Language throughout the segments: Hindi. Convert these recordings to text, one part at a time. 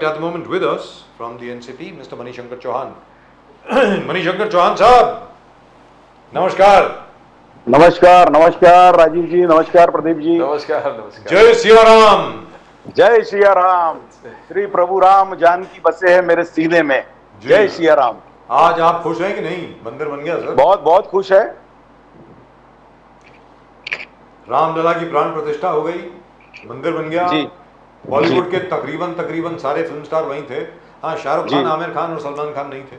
At the moment with us from the NCP, Mr. Manishankar Chauhan. Manishankar Chauhan साहब, नमस्कार। नमस्कार नमस्कार राजीव जी, नमस्कार प्रदीप जी। नमस्कार नमस्कार। जय सिया राम। जय सिया राम। श्री प्रभु राम जानकी बसे हैं मेरे सीने में। जय सिया राम। आज आप खुश हैं कि नहीं? मंदिर बन गया सर? बहुत बहुत खुश है। रामलला की प्राण प्रतिष्ठा हो गई, मंदिर बन गया जी। बॉलीवुड के तकरीबन सारे फिल्म स्टार वहीं थे। हाँ, शाहरुख खान, आमिर खान और सलमान खान नहीं थे।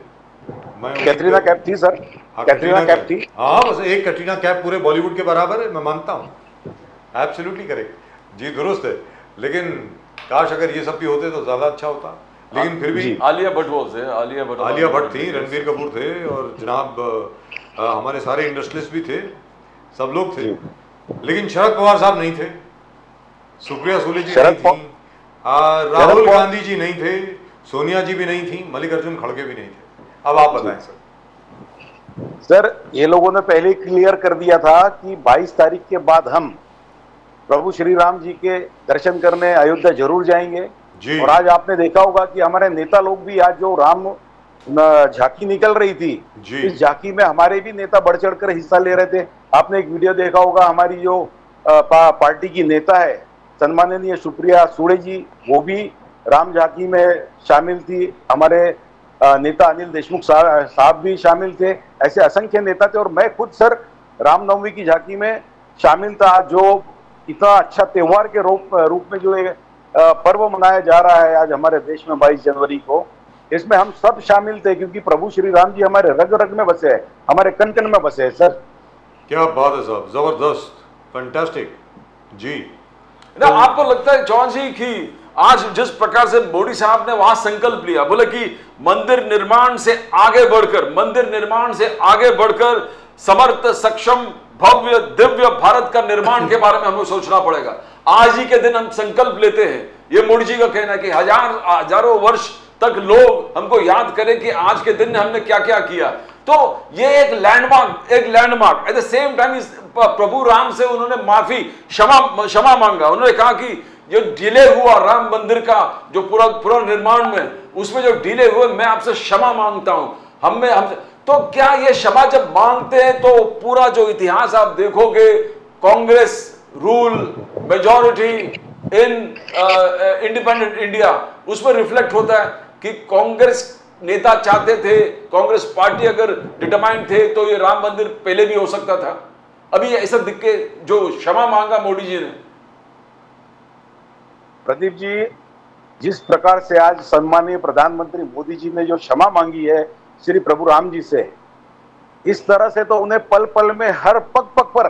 कैटरीना कैफ थी सर। कैटरीना कैफ थी। हाँ, बस एक कैटरीना कैफ पूरे बॉलीवुड के बराबर है, मैं मानता हूँ। एब्सोल्युटली करेक्ट जी, दुरुस्त है। लेकिन काश अगर ये सब भी होते तो ज्यादा अच्छा होता। लेकिन फिर भी आलिया भट्ट आलिया भट्ट थी, रणबीर कपूर थे और जनाब हमारे सारे इंडस्ट्रियलिस्ट भी थे, सब लोग थे। लेकिन शरद पवार साहब नहीं थे, सुप्रिया सुले जी नहीं थी, राहुल गांधी जी नहीं थे, सोनिया जी भी नहीं थी, मल्लिकार्जुन खड़गे भी नहीं थे। अब आप बताएं सर। ये लोगों ने पहले ही क्लियर कर दिया था कि 22 तारीख के बाद हम प्रभु श्री राम जी के दर्शन करने अयोध्या जरूर जाएंगे जी। और आज आपने देखा होगा कि हमारे नेता लोग भी आज जो राम झांकी निकल रही थी, इस झांकी में हमारे भी नेता बढ़ चढ़ कर हिस्सा ले रहे थे। आपने एक वीडियो देखा होगा, हमारी जो पार्टी की नेता है सम्माननीय सुप्रिया सुले जी, वो भी राम झांकी में शामिल थी। हमारे नेता अनिल देशमुख साहब भी शामिल थे। ऐसे असंख्य नेता थे और मैं खुद सर रामनवमी की झांकी में शामिल था। जो इतना अच्छा त्योहार के रूप में जो पर्व मनाया जा रहा है आज हमारे देश में 22 जनवरी को, इसमें हम सब शामिल थे क्योंकि प्रभु श्री राम जी हमारे रग रग में बसे हैं, हमारे कण कण में बसे हैं सर। क्या बात है साहब, जबरदस्त, फैंटास्टिक जी। ना आपको लगता है चौहान जी कि आज जिस प्रकार से मोदी साहब ने वहां संकल्प लिया, बोले कि मंदिर निर्माण से आगे बढ़कर समर्थ, सक्षम, भव्य, दिव्य भारत का निर्माण के बारे में हमें सोचना पड़ेगा। आज ही के दिन हम संकल्प लेते हैं, ये मोदी जी का कहना है कि हजारों वर्ष तक लोग हमको याद करें कि आज के दिन हमने क्या क्या किया। तो ये एक landmark at the same time प्रभु राम से उन्होंने क्षमा मांगा। उन्होंने कहा कि जो डिले हुआ राम मंदिर का जो पूरा निर्माण में, उसमें जो डिले हुए, मैं आपसे क्षमा मांगता हूं। हमसे तो क्या ये क्षमा जब मांगते हैं तो पूरा जो इतिहास आप देखोगे, Congress rule majority in independent India, उसमें रिफ्लेक्ट होता है कि कांग्रेस नेता चाहते थे, कांग्रेस पार्टी अगर डिटरमाइंड थे तो ये राम मंदिर पहले भी हो सकता था। अभी ऐसा दिख के जो क्षमा मांगा मोदी जी ने। प्रदीप जी, जिस प्रकार से आज सम्मानीय प्रधानमंत्री मोदी जी ने जो क्षमा मांगी है श्री प्रभु राम जी से, इस तरह से तो उन्हें पल पल में हर पग पग पर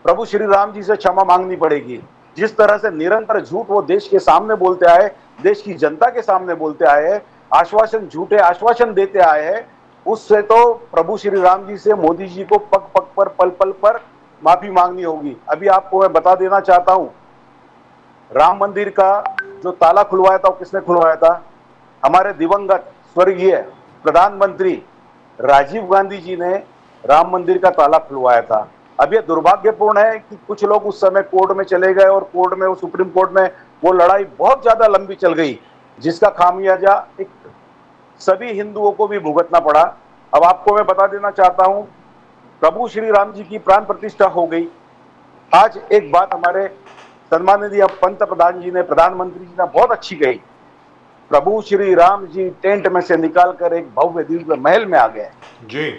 प्रभु श्री राम जी से क्षमा मांगनी पड़ेगी। जिस तरह से निरंतर झूठ वो देश के सामने बोलते आए, देश की जनता के सामने बोलते आए, झूठे आश्वासन देते आए हैं, उससे तो प्रभु श्री राम जी से मोदी जी को पग पग पर, पल पल पर माफी मांगनी होगी। अभी आपको मैं बता देना चाहता हूं, राम मंदिर का जो ताला खुलवाया था वो किसने खुलवाया था? हमारे दिवंगत स्वर्गीय प्रधानमंत्री राजीव गांधी जी ने राम मंदिर का ताला खुलवाया था। अब यह दुर्भाग्यपूर्ण है कि कुछ लोग उस समय कोर्ट में चले गए और कोर्ट में, सुप्रीम कोर्ट में वो लड़ाई बहुत ज्यादा लंबी चल गई, जिसका खामियाजा एक सभी हिंदुओं को भी भुगतना पड़ा। अब आपको मैं बता देना चाहता हूं, प्रभु श्री राम जी की प्राण प्रतिष्ठा हो गई। आज एक बात हमारे सम्माननीय पंत प्रधान जी ने, प्रधानमंत्री जी ने बहुत अच्छी कही, प्रभु श्री राम जी टेंट में से निकालकर एक भव्य दिव्य महल में आ गए जी।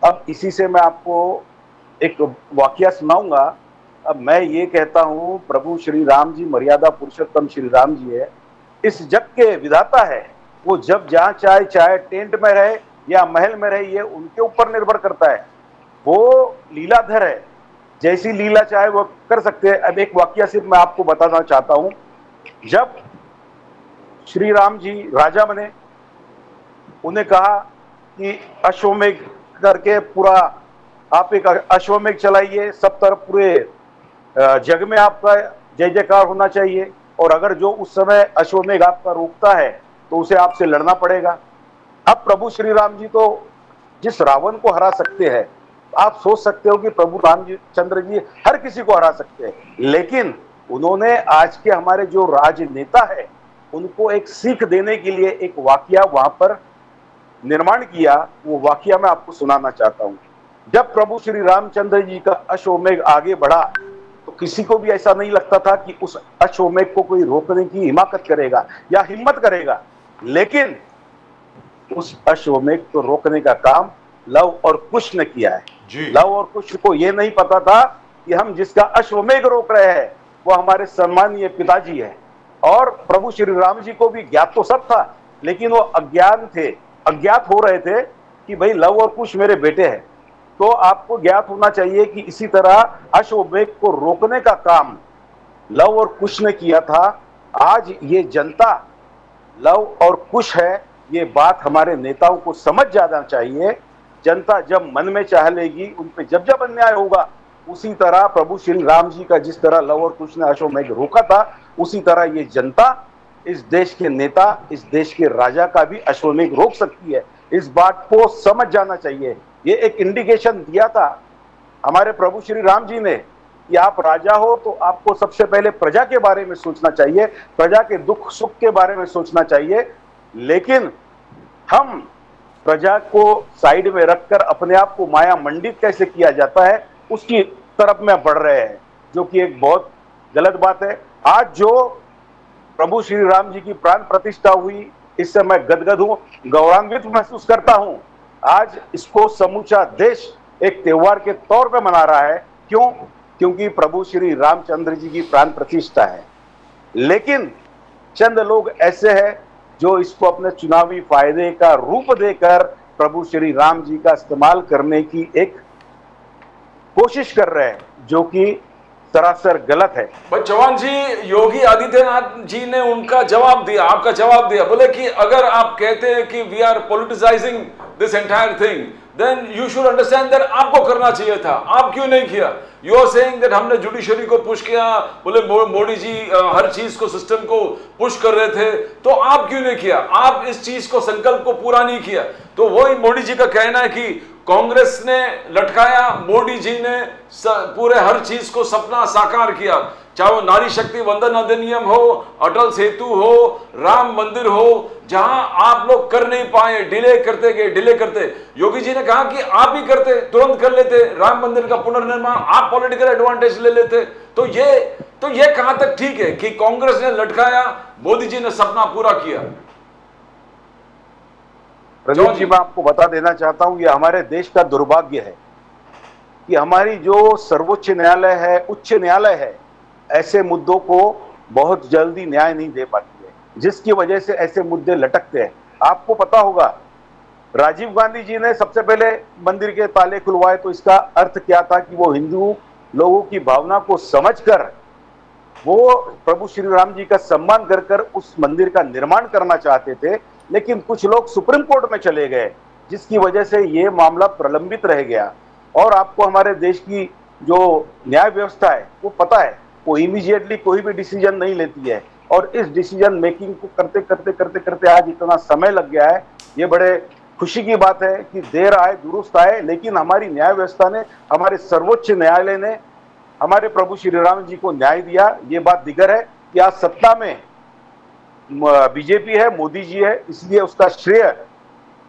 अब इसी से मैं आपको एक वाकया सुनाऊंगा। अब मैं ये कहता हूं, प्रभु श्री राम जी मर्यादा पुरुषोत्तम श्री राम जी है, इस जग के विधाता है। वो जब जहां चाहे टेंट में रहे या महल में रहे, ये उनके ऊपर निर्भर करता है। वो लीलाधर है, जैसी लीला चाहे वो कर सकते हैं। अब एक वाकया सिर्फ मैं आपको बताना चाहता हूं। जब श्री राम जी राजा बने, उन्हें कहा कि अश्वमेघ करके पूरा आप एक अश्वमेघ चलाइए, सब तरफ पूरे जग में आपका जय जयकार होना चाहिए, और अगर जो उस समय अश्वमेघ आपका रोकता है तो उसे आपसे लड़ना पड़ेगा। अब प्रभु श्री राम जी तो जिस रावण को हरा सकते हैं, आप सोच सकते हो कि प्रभु रामचंद्र जी हर किसी को हरा सकते हैं, लेकिन उन्होंने आज के हमारे जो राजनेता है उनको एक सीख देने के लिए एक वाकया वहां पर निर्माण किया। वो वाकया मैं आपको सुनाना चाहता हूं। जब प्रभु श्री रामचंद्र जी का अश्वमेघ आगे बढ़ा तो किसी को भी ऐसा नहीं लगता था कि उस अश्वमेघ को कोई रोकने की हिमाकत करेगा या हिम्मत करेगा, लेकिन उस अश्वमेघ को रोकने का काम लव और कुश ने किया है। जी। लव और कुश को यह नहीं पता था कि हम जिसका अश्वमेघ रोक रहे हैं वो हमारे सम्मानीय पिताजी है। और प्रभु श्री राम जी को भी ज्ञात तो सब था, लेकिन वो अज्ञात हो रहे थे कि भाई लव और कुश मेरे बेटे हैं। तो आपको ज्ञात होना चाहिए कि इसी तरह अश्वमेघ को रोकने का काम लव और कुश ने किया था। आज ये जनता लव और कुश है, ये बात हमारे नेताओं को समझ जाना चाहिए। जनता जब मन में चाह लेगी, उन पे जब जब अन्याय होगा, उसी तरह प्रभु श्री राम जी का जिस तरह लव और कुश ने अश्वमेघ रोका था, उसी तरह ये जनता, इस देश के नेता, इस देश के राजा का भी अश्वमेघ रोक सकती है। इस बात को समझ जाना चाहिए। ये एक इंडिकेशन दिया था हमारे प्रभु श्री राम जी ने कि आप राजा हो तो आपको सबसे पहले प्रजा के बारे में सोचना चाहिए, प्रजा के दुख सुख के बारे में सोचना चाहिए। लेकिन हम प्रजा को साइड में रखकर अपने आप को माया मंडित कैसे किया जाता है उसकी तरफ में बढ़ रहे हैं, जो कि एक बहुत गलत बात है। आज जो प्रभु श्री राम जी की प्राण प्रतिष्ठा हुई, इससे मैं गदगद हूं, गौरवान्वित महसूस करता हूं। आज इसको समूचा देश एक त्योहार के तौर पे मना रहा है। क्यों? क्योंकि प्रभु श्री रामचंद्र जी की प्राण प्रतिष्ठा है। लेकिन चंद लोग ऐसे हैं जो इसको अपने चुनावी फायदे का रूप देकर प्रभु श्री राम जी का इस्तेमाल करने की एक कोशिश कर रहे हैं, जो कि सरासर गलत है। बट चौहान जी, योगी आदित्यनाथ जी ने उनका जवाब दिया, आपका जवाब दिया, बोले कि अगर आप कहते हैं कि we are politicising this entire thing, then you should understand that आपको करना चाहिए था, आप क्यों नहीं किया? यू आर सेइंग दैट हमने जुडिशरी को पुश किया, बोले मोदी जी हर चीज को, सिस्टम को पुश कर रहे थे, तो आप क्यों नहीं किया? आप इस चीज को, संकल्प को पूरा नहीं किया। तो वही मोदी जी का कहना है कि कांग्रेस ने लटकाया, मोदी जी ने पूरे हर चीज को सपना साकार किया, चाहे वो नारी शक्ति वंदन अधिनियम हो, अटल सेतु हो, राम मंदिर हो, जहां आप लोग कर नहीं पाए, डिले करते गए, डिले करते। योगी जी ने कहा कि आप ही करते, तुरंत कर लेते राम मंदिर का पुनर्निर्माण, आप पॉलिटिकल एडवांटेज ले लेते। तो ये कहां तक ठीक है कि कांग्रेस ने लटकाया, मोदी जी ने सपना पूरा किया? प्रदीप जी, मैं आपको बता देना चाहता हूं, ये हमारे देश का दुर्भाग्य है कि हमारी जो सर्वोच्च न्यायालय है, उच्च न्यायालय है, ऐसे मुद्दों को बहुत जल्दी न्याय नहीं दे पाती है, जिसकी वजह से ऐसे मुद्दे लटकते हैं। आपको पता होगा, राजीव गांधी जी ने सबसे पहले मंदिर के ताले खुलवाए, तो इसका अर्थ क्या था कि वो हिंदू लोगों की भावना को समझकर वो प्रभु श्री राम जी का सम्मान कर उस मंदिर का निर्माण करना चाहते थे। लेकिन कुछ लोग सुप्रीम कोर्ट में चले गए, जिसकी वजह से ये मामला प्रलंबित रह गया। और आपको हमारे देश की जो न्याय व्यवस्था है वो पता है, वो इमीडिएटली कोई भी डिसीजन नहीं लेती है। और इस डिसीजन मेकिंग को करते आज इतना समय लग गया है। ये बड़े खुशी की बात है कि देर आए दुरुस्त आए, लेकिन हमारी न्याय व्यवस्था ने, हमारे सर्वोच्च न्यायालय ने हमारे प्रभु श्री राम जी को न्याय दिया। ये बात दिगर है कि आज सत्ता में बीजेपी है, मोदी जी है, इसलिए उसका श्रेय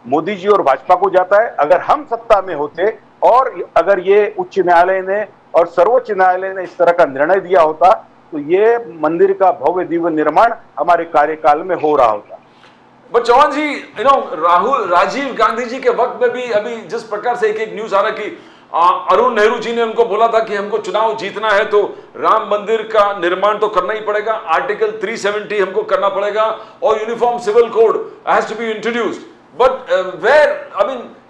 मोदी जी और भाजपा को जाता है। अगर हम सत्ता में होते और अगर ये उच्च न्यायालय ने और सर्वोच्च न्यायालय ने इस तरह का निर्णय दिया होता, तो ये मंदिर का भव्य दिव्य निर्माण हमारे कार्यकाल में हो रहा होता। बट चौहान जी, राजीव गांधी जी के वक्त में भी अभी जिस प्रकार से एक न्यूज आ रहा है कि अरुण नेहरू जी ने उनको बोला था कि हमको चुनाव जीतना है तो राम मंदिर का निर्माण तो करना ही पड़ेगा, आर्टिकल 370 हमको करना पड़ेगा और uniform civil code has to be introduced. But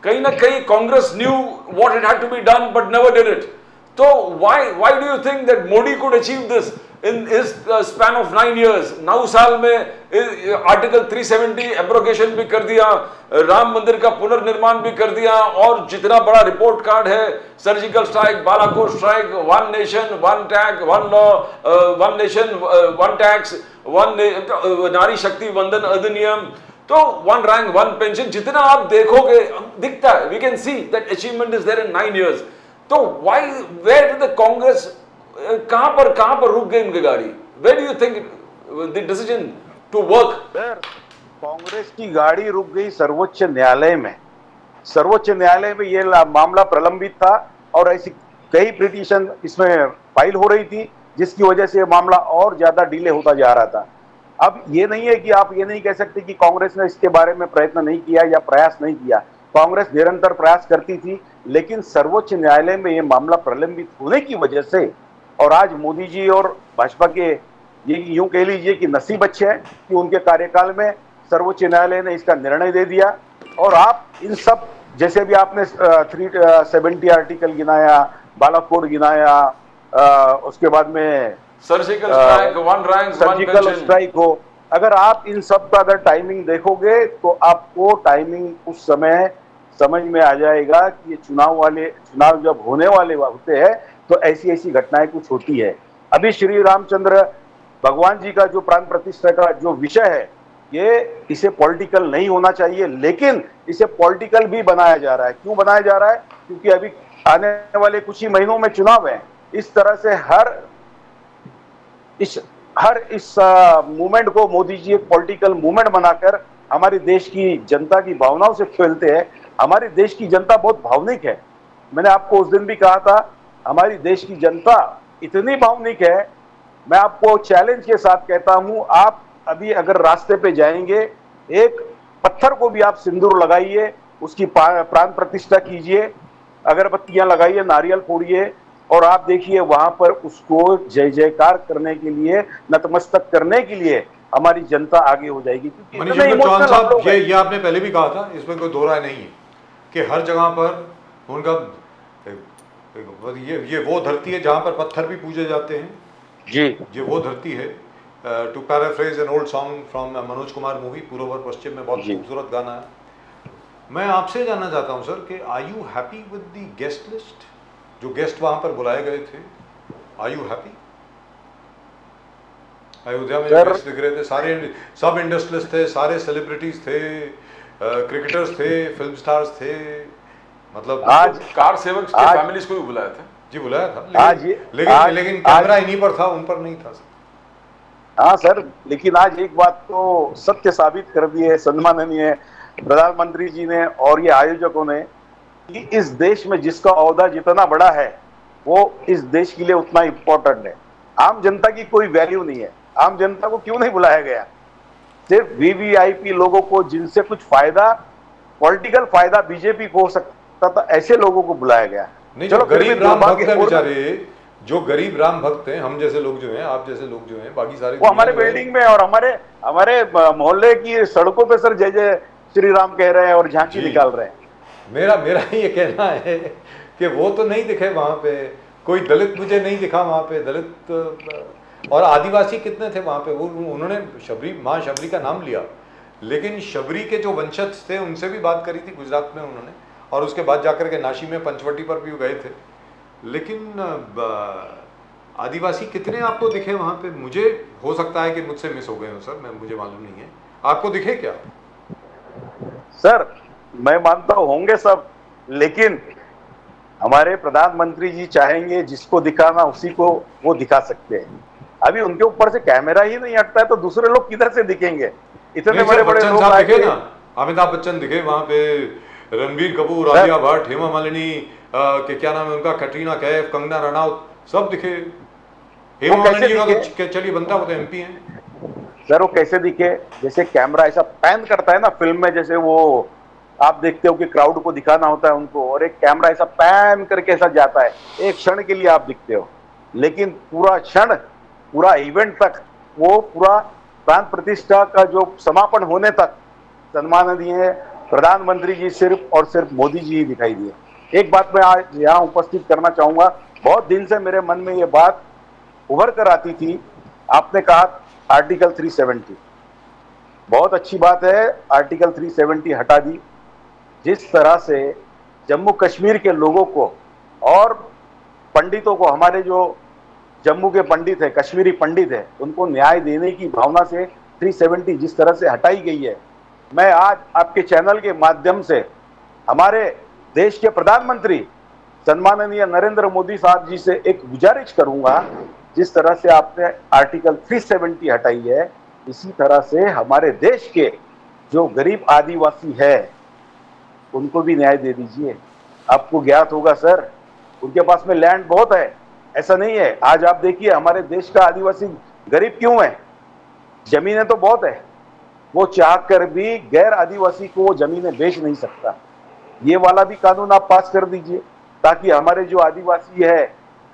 कहीं ना कहीं Congress knew what it had to be done but never did it. तो why do you think that Modi could achieve this in his span of 9 years? 9 साल में आर्टिकल 370 एब्रोगेशन भी कर दिया, राम मंदिर का पुनर्निर्माण भी कर दिया, और जितना बड़ा रिपोर्ट कार्ड है, surgical strike, Balakot strike, one nation one tag one law, one nation one tax, नारी शक्ति वंदन अधिनियम, तो वन रैंक वन पेंशन, जितना आप देखोगे दिखता है, we can see that achievement is there in 9 years। तो वेयर डिड द कांग्रेस, कहां पर रुक गई उनकी गाड़ी? Where do you think the decision to work. Sir, Congress की गाड़ी रुक गई सर्वोच्च न्यायालय में। सर्वोच्च न्यायालय में ये मामला प्रलंबित था और ऐसी कई पिटीशन इसमें फाइल हो रही थी, जिसकी वजह से ये मामला और ज्यादा डिले होता जा रहा था। अब ये नहीं है कि आप ये नहीं कह सकते कि कांग्रेस ने इसके बारे में प्रयत्न नहीं किया या प्रयास नहीं किया। कांग्रेस निरंतर प्रयास करती थी, लेकिन सर्वोच्च न्यायालय में ये मामला प्रलंबित होने की वजह से, और आज मोदी जी और भाजपा के ये यूं कह लीजिए कि नसीब अच्छे है कि उनके कार्यकाल में सर्वोच्च न्यायालय ने इसका निर्णय दे दिया। और आप इन सब, जैसे भी आपने 370 आर्टिकल गिनाया, बालाकोट गिनाया, उसके बाद में surgical strike, one rank one surgical pension, strike हो, अगर आप इन सब का अगर टाइमिंग देखोगे तो आपको टाइमिंग उस समय समझ में आ जाएगा कि ये चुनाव जब होने वाले होते हैं तो ऐसी ऐसी घटनाएं कुछ होती है। अभी श्री रामचंद्र भगवान जी का जो प्राण प्रतिष्ठा का जो विषय है, ये इसे पॉलिटिकल नहीं होना चाहिए, लेकिन इसे पॉलिटिकल भी बनाया जा रहा है। क्यों बनाया जा रहा है? क्योंकि अभी आने वाले कुछ ही महीनों में चुनाव है। इस तरह से हर इस मूवमेंट को मोदी जी एक पॉलिटिकल मूवमेंट बनाकर हमारे देश की जनता की भावनाओं से खेलते हैं। हमारे देश की जनता बहुत भावनिक है। मैंने आपको उस दिन भी कहा था, हमारी देश की जनता इतनी भावनिक है, मैं आपको चैलेंज के साथ कहता हूं, आप अभी अगर रास्ते पे जाएंगे, एक पत्थर को भी आप सिंदूर लगाइए, उसकी प्राण प्रतिष्ठा कीजिए, अगरबत्तियां लगाइए, नारियल फोड़िए, और आप देखिए वहां पर उसको जय जयकार करने के लिए, नतमस्तक करने के लिए हमारी जनता आगे हो जाएगी। क्योंकि मनीष चौहान साहब, ये आपने पहले भी कहा था, इसमें कोई दो राय नहीं है कि हर जगह पर उनका ये वो धरती है जहां पर पत्थर भी पूजे जाते हैं जी, ये वो धरती है। To paraphrase an old song from Manoj Kumar movie Purv aur पश्चिम में, बहुत खूबसूरत गाना है। मैं आपसे जानना चाहता हूं सर कि are you happy with the guest list? जो गेस्ट वहां पर बुलाए गए थे, आर यू हैप्पी? अयोध्या में जो गेस्ट दिख रहे थे, सारे सब इंडस्ट्रियलिस्ट थे, सारे सेलिब्रिटीज थे, क्रिकेटर्स थे, फिल्म स्टार्स थे, मतलब आज कार सेवक के फैमिलीज को भी बुलाया था जी, बुलाया था, लेकिन कैमरा इन्हीं पर था, उन पर नहीं था सर। हाँ सर, लेकिन आज एक बात तो सत्य साबित कर दी है सम्माननीय प्रधानमंत्री जी ने और ये आयोजकों ने, कि इस देश में जिसका ओहदा जितना बड़ा है वो इस देश के लिए उतना इम्पोर्टेंट है। आम जनता की कोई वैल्यू नहीं है। आम जनता को क्यों नहीं बुलाया गया? सिर्फ वीवीआईपी लोगों को, जिनसे कुछ फायदा, पॉलिटिकल फायदा बीजेपी को हो सकता था, ऐसे लोगों को बुलाया गया। नहीं, जो गरीब राम भक्त हैं बेचारे, जो गरीब राम भक्त हैं, हम जैसे लोग जो हैं, आप जैसे लोग जो हैं, बाकी सारे वो हमारे बिल्डिंग में और हमारे मोहल्ले की सड़कों पे सर जय जय श्री राम कह रहे हैं और झांकी निकाल रहे हैं। मेरा ये कहना है कि वो तो नहीं दिखे वहां पे, कोई दलित मुझे नहीं दिखा वहां पे। दलित और आदिवासी कितने थे वहां पे? वो उन्होंने माँ शबरी का नाम लिया, लेकिन शबरी के जो वंशज थे उनसे भी बात करी थी गुजरात में उन्होंने, और उसके बाद जाकर के नाशी में पंचवटी पर भी गए थे। लेकिन आदिवासी कितने आपको दिखे वहां पे? मुझे हो सकता है कि मुझसे मिस हो गए हो सर, मुझे मालूम नहीं है, आपको दिखे क्या? सर मैं मानता हूं होंगे सब, लेकिन हमारे प्रधानमंत्री जी चाहेंगे जिसको दिखाना उसी को वो दिखा सकते हैं। अभी उनके ऊपर से कैमरा ही नहीं हटता है तो दूसरे लोग किधर से दिखेंगे? इतने बड़े बड़े लोग दिखे ना, अमिताभ बच्चन दिखे वहां पे, रणबीर कपूर, आलिया भट्ट, हेमा मालिनी के क्या नाम है उनका, कटरीना कैफ, कंगना रनौत, सब दिखे। हेमा मालिनी का चलिए बनता, वो तो एमपी हैं सर। वो कैसे दिखे? जैसे कैमरा ऐसा पैन करता है ना फिल्म में, जैसे वो आप देखते हो कि क्राउड को दिखाना होता है उनको, और एक कैमरा ऐसा पैन करके ऐसा जाता है, एक क्षण के लिए आप दिखते हो, लेकिन पूरा क्षण, पूरा इवेंट तक, वो पूरा प्राण प्रतिष्ठा का जो समापन होने तक सम्माननीय प्रधानमंत्री जी सिर्फ और सिर्फ मोदी जी ही दिखाई दिए। एक बात मैं आज यहाँ उपस्थित करना चाहूंगा, बहुत दिन से मेरे मन में ये बात उभर कर आती थी। आपने कहा आर्टिकल 370, बहुत अच्छी बात है, आर्टिकल 370 हटा दी। जिस तरह से जम्मू कश्मीर के लोगों को और पंडितों को, हमारे जो जम्मू के पंडित है, कश्मीरी पंडित है, उनको न्याय देने की भावना से 370 जिस तरह से हटाई गई है, मैं आज आपके चैनल के माध्यम से हमारे देश के प्रधानमंत्री सम्माननीय नरेंद्र मोदी साहब जी से एक गुजारिश करूंगा, जिस तरह से आपने आर्टिकल 370 हटाई है, इसी तरह से हमारे देश के जो गरीब आदिवासी है उनको भी न्याय दे दीजिए। आपको ज्ञात होगा सर, उनके पास में लैंड बहुत है, ऐसा नहीं है। आज आप देखिए हमारे देश का आदिवासी गरीब क्यों है? जमीनें तो बहुत है, वो चाहकर भी गैर आदिवासी को वो जमीनें बेच नहीं सकता। ये वाला भी कानून आप पास कर दीजिए ताकि हमारे जो आदिवासी है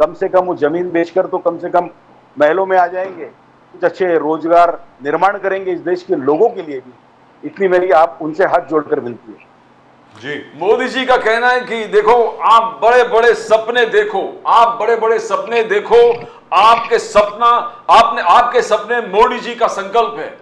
कम से कम वो जमीन बेचकर तो कम से कम महलों में आ जाएंगे, कुछ अच्छे रोजगार निर्माण करेंगे इस देश के लोगों के लिए भी। इतनी मेरी आप उनसे हाथ जोड़कर विनती है। जी, मोदी जी का कहना है कि देखो आप बड़े बड़े सपने देखो, आप बड़े बड़े सपने देखो, आपके सपने मोदी जी का संकल्प है,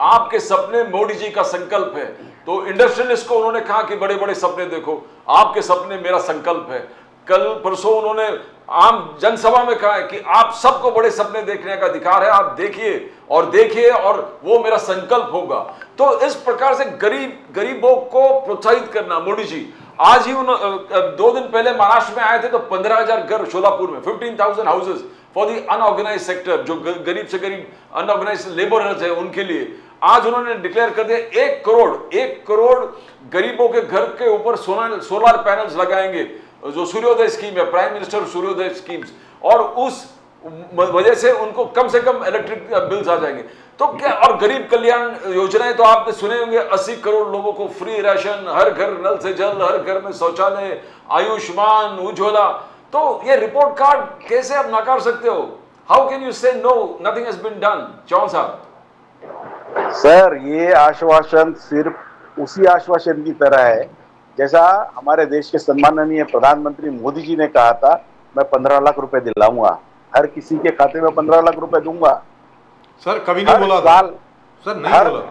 आपके सपने मोदी जी का संकल्प है। तो इंडस्ट्रियलिस्ट को उन्होंने कहा कि बड़े बड़े सपने देखो, आपके सपने मेरा संकल्प है। कल परसों उन्होंने आम जनसभा में कहा है कि आप सबको बड़े सपने देखने का अधिकार है, आप देखिए और वो मेरा संकल्प होगा। तो इस प्रकार से गरीबों को प्रोत्साहित करना मोदी जी। आज ही 2 दिन पहले महाराष्ट्र में आए थे तो 15,000 घर सोलापुर में, 15,000 houses for the unorganised sector, जो गरीब से गरीब अनऑर्गेनाइज लेबरर्स है उनके लिए। आज उन्होंने डिक्लेयर कर दिया 1 करोड़ गरीबों के घर के ऊपर सोलर पैनल्स लगाएंगे, जो सूर्योदय स्कीम है, प्राइम मिनिस्टर सूर्योदय स्कीम्स, और उस वजह से उनको कम से कम इलेक्ट्रिक बिल्स आ जाएंगे। तो क्या, और गरीब कल्याण योजनाएं तो आपने सुने होंगे, 80 करोड़ लोगों को फ्री राशन, हर घर नल से जल, हर घर में शौचालय, आयुष्मान, उज्ज्वला। तो ये रिपोर्ट कार्ड कैसे आप नकार सकते हो? How can you say no, nothing has been done? Chauhan साहब, सर ये आश्वासन सिर्फ उसी आश्वासन की तरह है जैसा हमारे देश के सम्माननीय प्रधानमंत्री मोदी जी ने कहा था, मैं 15 लाख रुपए दिलाऊंगा, हर किसी के खाते में 15 लाख रुपए दूंगा। सर कभी नहीं बोला था सर, नहीं बोला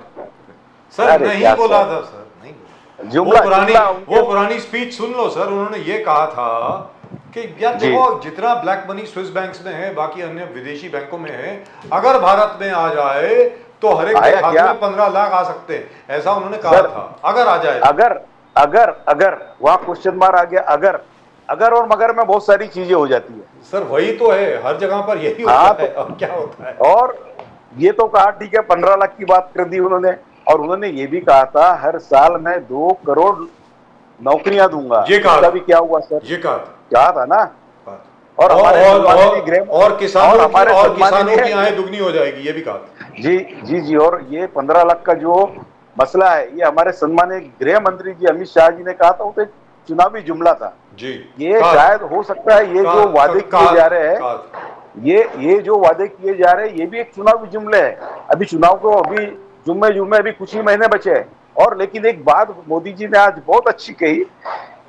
सर, नहीं बोला था सर, नहीं बोला। वो पुरानी स्पीच सुन लो सर, उन्होंने ये कहा था कि यार देखो जितना ब्लैक मनी स्विस बैंक्स में है, बाकी अन्य विदेशी बैंकों में है, अगर भारत में आ जाए तो हर एक के खाते में 15 लाख आ सकते हैं, ऐसा उन्होंने कहा था। अगर आ जाए, अगर वहां क्वेश्चन मार्क आ गया, अगर और मगर में बहुत सारी चीजें हो जाती है सर। वही तो है, हर जगह पर यही होता है। अब क्या होता है? और ये तो कहा ठीक है, 15 लाख की बात कर दी उन्होंने, और उन्होंने ये भी कहा था हर साल मैं 2 करोड़ नौकरियां दूंगा। ये कहा भी क्या हुआ सर? ये कहा था ना। और किसानों की आय दुगनी हो जाएगी, ये भी कहा। जी। और ये 15 लाख का जो मसला है, ये हमारे सम्मानित गृह मंत्री जी अमित शाह जी ने कहा था, वो तो चुनावी जुमला था जी। ये शायद हो सकता है ये जो वादे किए जा रहे हैं, ये जो वादे किए जा रहे हैं, ये भी एक चुनावी जुमले है। अभी चुनाव को अभी जुम्मे अभी कुछ ही महीने बचे हैं। और लेकिन एक बात मोदी जी ने आज बहुत अच्छी कही,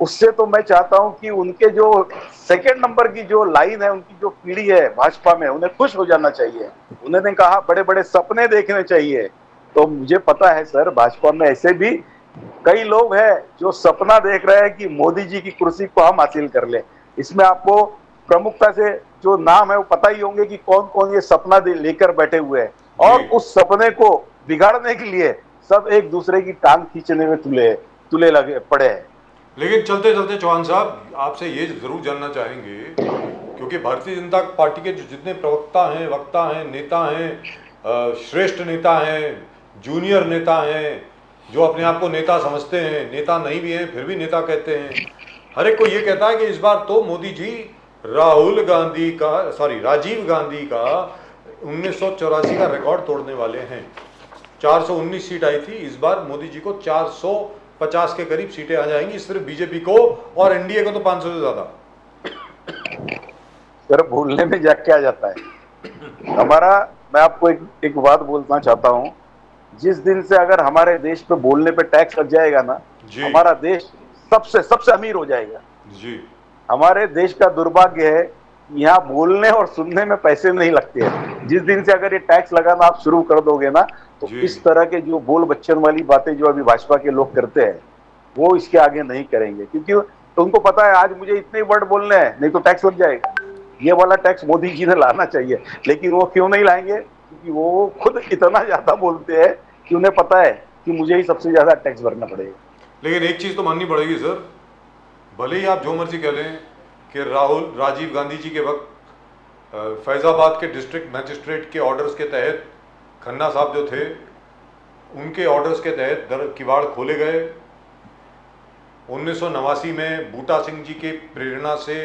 उससे तो मैं चाहता हूं कि उनके जो सेकंड नंबर की जो लाइन है, उनकी जो पीढ़ी है भाजपा में, उन्हें खुश हो जाना चाहिए। उन्होंने कहा बड़े बड़े सपने देखने चाहिए। तो मुझे पता है सर, भाजपा में ऐसे भी कई लोग हैं जो सपना देख रहे हैं कि मोदी जी की कुर्सी को हम हासिल कर ले। इसमें आपको प्रमुखता से जो नाम है वो पता ही होंगे कि कौन कौन ये सपना लेकर बैठे हुए हैं, और उस सपने को बिगाड़ने के लिए सब एक दूसरे की टांग खींचने में तुले लगे पड़े हैं। लेकिन चलते चलते चौहान साहब, आपसे ये जरूर जानना चाहेंगे, क्योंकि भारतीय जनता पार्टी के जितने प्रवक्ता हैं, वक्ता हैं, नेता हैं, श्रेष्ठ नेता हैं, जूनियर नेता हैं, जो अपने आप को नेता समझते हैं, नेता नहीं भी हैं फिर भी नेता कहते हैं, हर एक को ये कहता है कि इस बार तो मोदी जी राजीव गांधी का 1984 का रिकॉर्ड तोड़ने वाले हैं। 419 सीट आई थी, इस बार मोदी जी को 450 के करीब सीटें आ जाएंगी, सिर्फ बीजेपी को, और एनडीए को तो 500 से ज्यादा। सर भूलने में जा क्या जाता है हमारा, मैं आपको एक बात बोलना चाहता हूं, जिस दिन से अगर हमारे देश पे बोलने पे टैक्स लग जाएगा ना, हमारा देश सबसे अमीर हो जाएगा जी। हमारे देश का दुर्भाग्य है, यहाँ बोलने और सुनने में पैसे नहीं लगते हैं। जिस दिन से अगर ये टैक्स लगाना आप शुरू कर दोगे ना, तो इस तरह के जो बोल बच्चन वाली बातें जो अभी भाजपा के लोग करते हैं, वो इसके आगे नहीं करेंगे, क्योंकि तो उनको पता है आज मुझे इतने वर्ड बोलने हैं, नहीं तो टैक्स लग जाएगा। ये वाला टैक्स मोदी जी ने लाना चाहिए, लेकिन वो क्यों नहीं लाएंगे? क्योंकि वो खुद इतना ज्यादा बोलते हैं कि उन्हें पता है कि मुझे ही सबसे ज्यादा टैक्स भरना पड़ेगा। लेकिन एक चीज तो माननी पड़ेगी सर, भले ही आप जो मर्जी कह लें कि राजीव गांधी जी के वक्त फैजाबाद के डिस्ट्रिक्ट मजिस्ट्रेट के ऑर्डर्स के तहत खन्ना साहब जो थे उनके ऑर्डर्स के तहत दर किवाड़ खोले गए। 1989 में बूटा सिंह जी के प्रेरणा से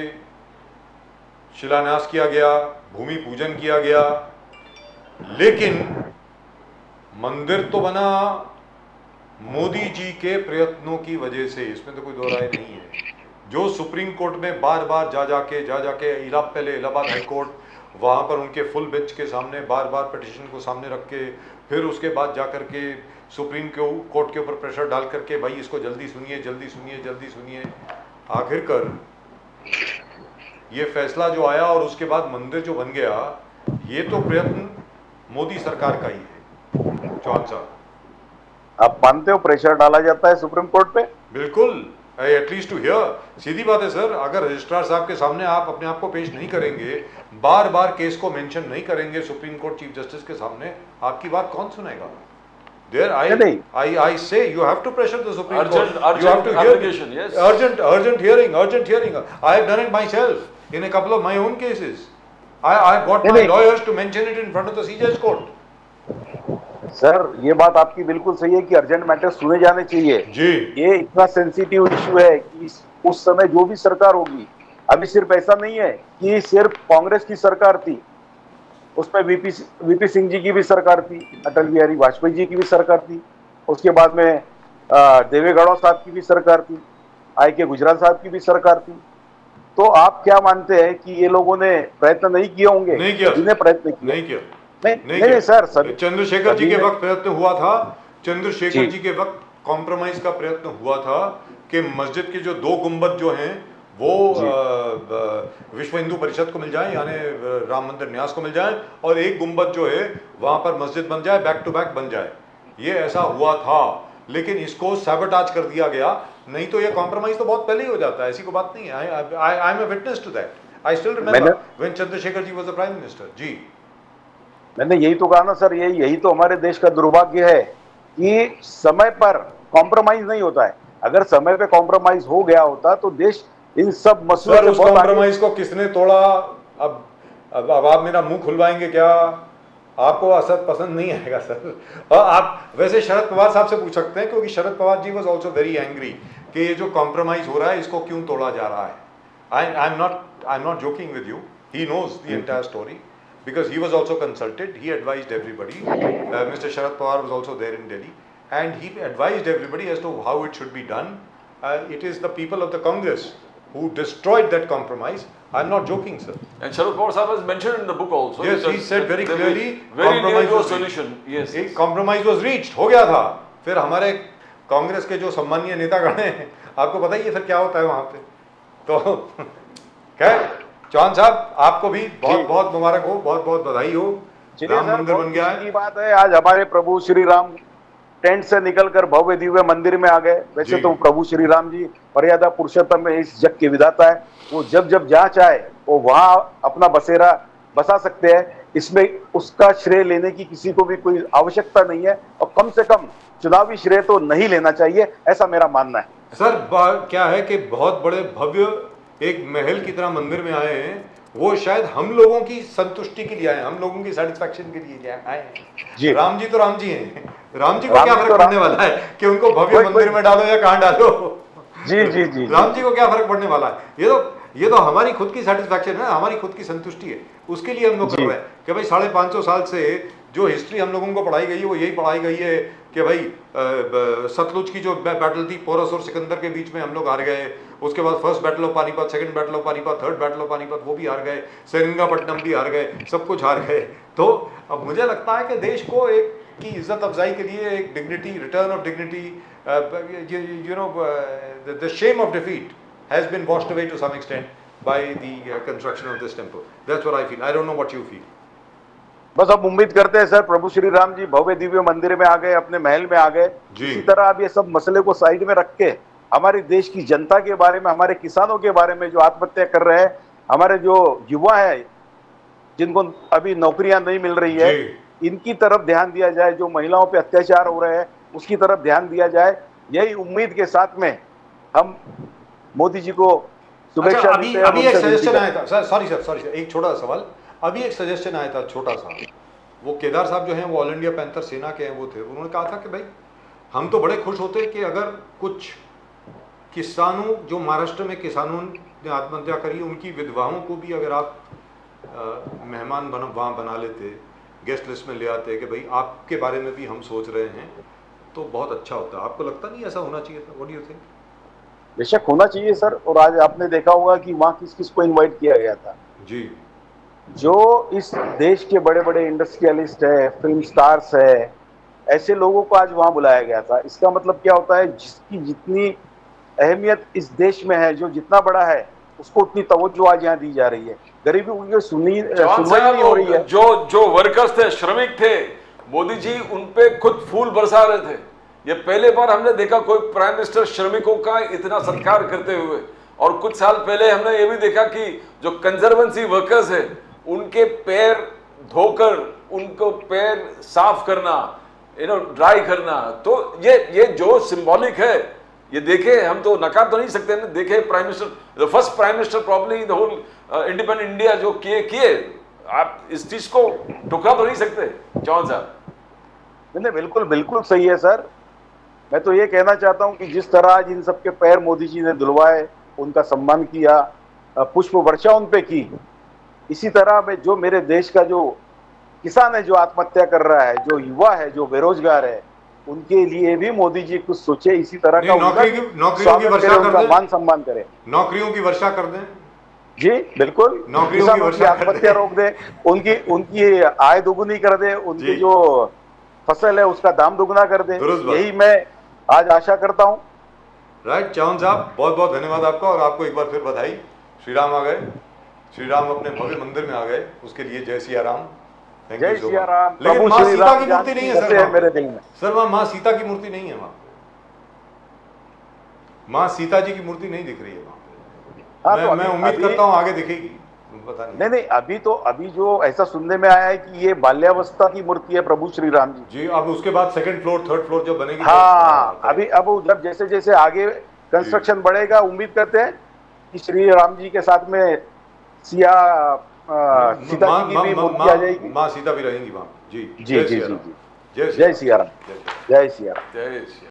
शिलान्यास किया गया, भूमि पूजन किया गया, लेकिन मंदिर तो बना मोदी जी के प्रयत्नों की वजह से, इसमें तो कोई दो राय नहीं है। जो सुप्रीम कोर्ट में बार बार जा जाके पहले इलाहाबाद हाई कोर्ट, वहाँ पर उनके फुल बेंच के सामने बार बार पिटिशन को सामने रख के, फिर उसके बाद जा कर के सुप्रीम कोर्ट के ऊपर प्रेशर डाल करके भाई इसको जल्दी सुनिए जल्दी सुनिए जल्दी सुनिए, आखिरकार ये फैसला जो आया और उसके बाद मंदिर जो बन गया, ये तो प्रयत्न मोदी सरकार का ही है। चौहान साहब, आप मानते हो प्रेशर डाला जाता है सुप्रीम कोर्ट पे? बिल्कुल, एटलीस्ट टू हियर। सीधी बात है सर, अगर रजिस्ट्रार साहब के सामने आप अपने आप को पेश नहीं करेंगे, बार बार केस को मेंशन नहीं करेंगे सुप्रीम कोर्ट चीफ जस्टिस के सामने, आपकी बात कौन सुनेगा? There I say you have to pressure the Supreme Court. You have to application, yes. Urgent hearing. I have done it myself in a couple of my own cases. I got my lawyers to mention it in front of the CJS court. Sir, ये बात आपकी बिल्कुल सही है कि अर्जेंट मैटर सुने जाने चाहिए जी। ये इतना सेंसिटिव इशू है कि उस समय जो भी सरकार होगी, अभी सिर्फ ऐसा नहीं है कि सिर्फ कांग्रेस की सरकार थी, उसमें वीपी सिंह जी की भी सरकार थी, अटल बिहारी वाजपेयी जी की भी सरकार थी, उसके बाद में देवेगौड़ा साहब की भी सरकार थी, के गुजराल साहब की भी सरकार थी। तो आप क्या मानते हैं कि ये लोगों ने प्रयत्न नहीं किए होंगे? नहीं किया, जिन्हें प्रयत्न किया नहीं किया, नहीं सर, सभी चंद्रशेखर जी के वक्त प्रयत्न हुआ था। चंद्रशेखर जी जी के वक्त कॉम्प्रोमाइज का प्रयत्न हुआ था कि मस्जिद के जो 2 गुंबद जो हैं वो विश्व हिंदू परिषद को मिल जाए, यानी राम मंदिर न्यास को मिल जाए, और एक गुंबद जो है वहां पर मस्जिद बन जाए, बैक टू बैक बन जाए। ये ऐसा हुआ था, लेकिन इसको सैबोटाज कर दिया गया। नहीं तो ये कॉम्प्रोमाइज तो बहुत पहले ही हो जाता है, ऐसी कोई बात नहीं है। I am a witness to that. I still remember when Chandrashekhar ji was the prime minister. जी, मैंने यही तो कहा ना सर, यही तो हमारे देश का दुर्भाग्य है कि समय पर कॉम्प्रोमाइज नहीं होता है। अगर समय पे कॉम्प्रोमाइज हो गया होता तो देश इन सब मसलों सर, उस कॉम्प्रोमाइज को किसने तोड़ा? अब आप मेरा मुंह खुलवाएंगे क्या? आपको असर पसंद नहीं आएगा सर। और आप वैसे शरद पवार साहब से पूछ सकते हैं, क्योंकि Sharad Pawar ji was also very angry कि ये जो कॉम्प्रोमाइज हो रहा है इसको क्यों तोड़ा जा रहा है। I am not joking with you, he knows the entire story because he was also consulted. He advised everybody. Mr. Sharad Pawar was also there in Delhi, and he advised everybody as to how it should be done. It is the people of the Congress who destroyed that compromise. I'm not joking, sir. And Sharad Pawar sahab has mentioned in the book also. Yes, he said very clearly. Very near to a solution. Yes. एक compromise was reached. हो गया था। फिर हमारे कांग्रेस के जो सम्मानीय नेतागण हैं, आपको पता ही है फिर क्या होता है वहाँ पे। तो खैर, चौहान साहब, आपको भी बहुत बहुत मुबारक हो, बहुत बहुत बधाई हो। राम मंदिर बन गया है। बात है, आज हमारे प्रभु श्री राम टेंट से निकलकर भव्य दिव्य मंदिर में आ गए। वैसे तो प्रभु श्री राम जी मर्यादा पुरुषोत्तम में इस जग के विधाता है। वो जब जब जहाँ चाहे वो वहां अपना बसेरा बसा सकते हैं। इसमें उसका श्रेय लेने की किसी को भी कोई आवश्यकता नहीं है, और कम से कम चुनावी श्रेय तो नहीं लेना चाहिए, ऐसा मेरा मानना है। सर, क्या है कि बहुत बड़े भव्य एक महल की तरह मंदिर में आए हैं, वो शायद हम लोगों की संतुष्टि के लिए आए, हम लोगों की सेटिस्फैक्शन के लिए आए हैं। राम जी तो राम जी हैं। राम जी को क्या फर्क पड़ने वाला है कि उनको भव्य मंदिर में डालो या कहाँ डालो? जी जी जी, राम जी को क्या फर्क पड़ने वाला है? ये तो हमारी खुद की सेटिस्फैक्शन है, हमारी खुद की संतुष्टि है। उसके लिए हम लोग कर रहे हैं कि भाई 550 साल से जो हिस्ट्री हम लोगों को पढ़ाई गई है वो यही पढ़ाई गई है कि भाई सतलुज की जो बैटल थी पोरस और सिकंदर के बीच में हम लोग हार गए। उसके बाद first battle of Panipat, second battle of Panipat, third battle of Panipat, वो भी हार गए। सेरिंगापट्टनम भी हार गए, सब कुछ हार गए। तो अब मुझे लगता है कि देश को एक की इज्जत अफजाई के लिए एक dignity, return of dignity, you know, the shame of defeat has been washed away to some extent by the construction of this temple. That's what I feel. I don't know what you feel. बस अब उम्मीद करते हैं सर प्रभु श्री राम जी भव्य दिव्य मंदिर में आ गए, अपने महल में आ गए। इसी तरह अब ये सब मसले को साइड में रख के हमारे देश की जनता के बारे में, हमारे किसानों के बारे में जो आत्महत्या कर रहे हैं, हमारे जो युवा है जिनको अभी नौकरियां नहीं मिल रही है, इनकी तरफ ध्यान दिया जाए। जो महिलाओं पे अत्याचार हो रहे हैं उसकी तरफ ध्यान दिया जाए। यही उम्मीद के साथ में हम मोदी जी को शुभेच्छा देते हैं। अभी एक सजेशन आया था सर, सॉरी सर, एक छोटा सा सवाल। अभी एक सजेशन आया था छोटा सा वो केदार साहब जो हैं वो ऑल इंडिया पैंथर सेना के हैं, वो थे, उन्होंने कहा था कि भाई हम तो बड़े खुश होते कि अगर कुछ किसानों, जो महाराष्ट्र में किसानों ने आत्महत्या करी, उनकी विधवाओं को भी अगर आप मेहमान वहाँ बना लेते, गेस्ट लिस्ट में ले आते कि भाई आपके बारे में भी हम सोच रहे हैं, तो बहुत अच्छा होता। आपको लगता नहीं ऐसा होना चाहिए था? What do you think? बेशक होना चाहिए सर। और आज आपने देखा होगा कि वहाँ किस किस को इनवाइट किया गया था। जी, जो इस देश के बड़े बड़े इंडस्ट्रियलिस्ट है, फिल्म स्टार्स है, ऐसे लोगों को आज वहाँ बुलाया गया था। इसका मतलब क्या होता है, जिसकी जितनी अहमियत इस देश में है, जो जितना बड़ा है, उसको उतनी तवज्जो आज यहाँ दी जा रही है। गरीबी उनकी सुनवाई नहीं हो रही है। जो वर्कर्स थे, श्रमिक थे, मोदी जी उन पे खुद फूल बरसा रहे थे। ये पहले बार हमने देखा कोई प्राइम मिनिस्टर श्रमिकों का इतना सत्कार करते हुए। और कुछ साल पहले हमने ये भी देखा कि जो कंजर्वेंसी वर्कर्स है, उनके पैर धोकर, उनको पैर साफ करना, ड्राई करना, तो ये जो सिंबॉलिक है, ये देखे, हम तो नकार तो नहीं सकते। देखे prime minister, the first prime minister probably in the whole independent India, जो किए, आप इस चीज को टुकड़ा तो नहीं सकते चौहान साहब। नहीं, बिल्कुल बिल्कुल सही है सर। मैं तो ये कहना चाहता हूं कि जिस तरह आज इन सबके पैर मोदी जी ने धुलवाए, उनका सम्मान किया, पुष्प वर्षा उन पे की, इसी तरह में जो मेरे देश का जो किसान है, जो आत्महत्या कर रहा है, जो युवा है, जो बेरोजगार है, उनके लिए भी मोदी जी कुछ सोचे, इसी तरह का नौकरियों की वर्षा कर दें, मान सम्मान करें, नौकरियों की वर्षा कर दें। जी बिल्कुल, किसानों की आत्महत्या रोक दे, उनकी आय दोगुनी कर दे, उनकी जो फसल है उसका दाम दोगुना कर दे। यही मैं आज आशा करता हूं। राइट चौहान साहब, बहुत बहुत धन्यवाद आपका, और आपको एक बार फिर बधाई। श्री राम आ गए, श्री राम अपने भव्य मंदिर में आ गए, उसके लिए जय सिया राम। जय सिया राम। लेकिन माँ सीता की मूर्ति नहीं है सर मेरे दिल में। सर वहाँ माँ सीता की मूर्ति नहीं है, वहाँ माँ सीता जी की मूर्ति नहीं दिख रही है वहाँ पे। मैं उम्मीद करता हूँ आगे दिखेगी, पता नहीं। नहीं, अभी जो ऐसा सुनने में आया है कि ये बाल्यावस्था की मूर्ति है प्रभु श्री राम जी। जी, अब उसके बाद सेकंड फ्लोर, थर्ड फ्लोर जब बनेगी, हाँ, अभी अब जब जैसे जैसे आगे कंस्ट्रक्शन बढ़ेगा, उम्मीद करते हैं कि श्री राम जी के साथ में सीता जी की भी मूर्ति आ जाएगी। माँ सीता भी रहेंगी वहाँ। जी जी जी जी जी। जय सिया राम। जय सिया राम। जय सिया राम। जय सिया।